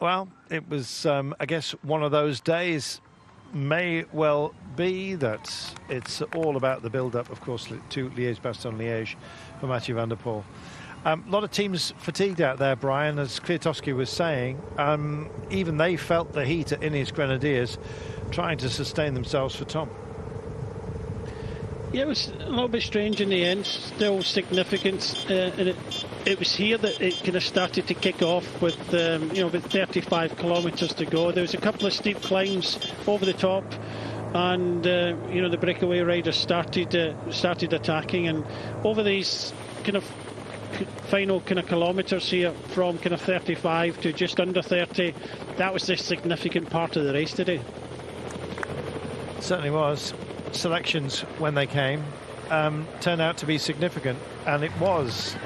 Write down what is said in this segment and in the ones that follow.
Well, it was, I guess, one of those days. May well be that it's all about the build-up, of course, to Liège-Bastogne-Liège for Mathieu van der Poel. A lot of teams fatigued out there, Brian, as Kwiatkowski was saying. Even they felt the heat at Ineos Grenadiers, trying to sustain themselves for Tom. Yeah, it was a little bit strange in the end, still significant, and it was here that it kind of started to kick off with, about 35 kilometres to go. There was a couple of steep climbs over the top, and, the breakaway riders started attacking, and over these kind of final kind of kilometres here from kind of 35 to just under 30, that was the significant part of the race today. It certainly was. Selections, when they came, turned out to be significant, and it was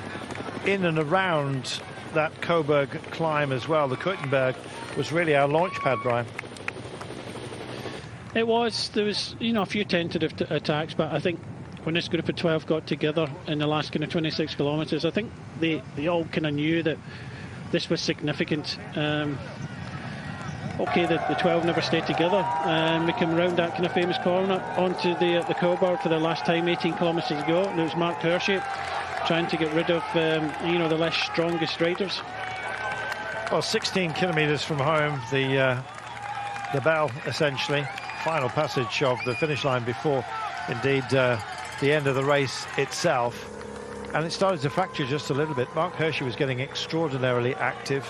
in and around that Coburg climb as well. The Keutenberg was really our launch pad, Brian. It was. There was, a few tentative attacks, but I think when this group of 12 got together in the last kind of 26 kilometres, I think they all kind of knew that this was significant. Okay, the 12 never stayed together. We came around that kind of famous corner onto the Coburg for the last time 18 kilometres to go, and it was Mark Hirschi trying to get rid of the less strongest riders. Well, 16 kilometres from home, the bell essentially, final passage of the finish line before indeed the end of the race itself, and it started to fracture just a little bit. Mark Hirschi was getting extraordinarily active.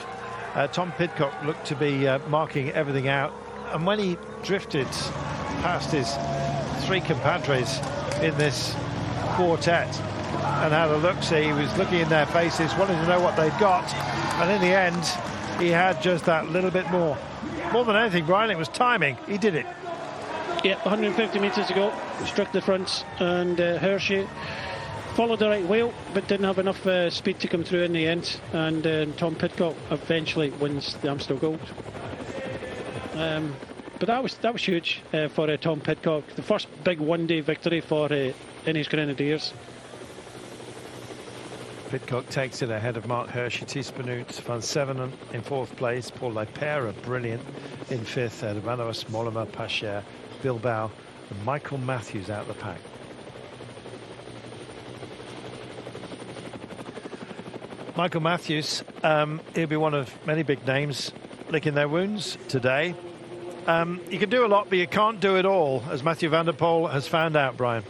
Tom Pidcock looked to be marking everything out, and when he drifted past his three compadres in this quartet and had a look-see, he was looking in their faces, wanting to know what they'd got, and in the end he had just that little bit more. More than anything, Brian, it was timing. He did it. Yeah, 150 metres to go, struck the front, and Hirschi followed the right wheel, but didn't have enough speed to come through in the end, and Tom Pidcock eventually wins the Amstel Gold. But that was huge for Tom Pidcock, the first big one-day victory for Ineos Grenadiers. Pidcock takes it ahead of Mark Hirschi, Thies Benoot, Van Sevenen in fourth place, Paul Lepera brilliant in fifth, Hermanos, Mollema, Pacher, Bilbao, and Michael Matthews out the pack. Michael Matthews, he'll be one of many big names licking their wounds today. You can do a lot, but you can't do it all, as Mathieu van der Poel has found out, Brian.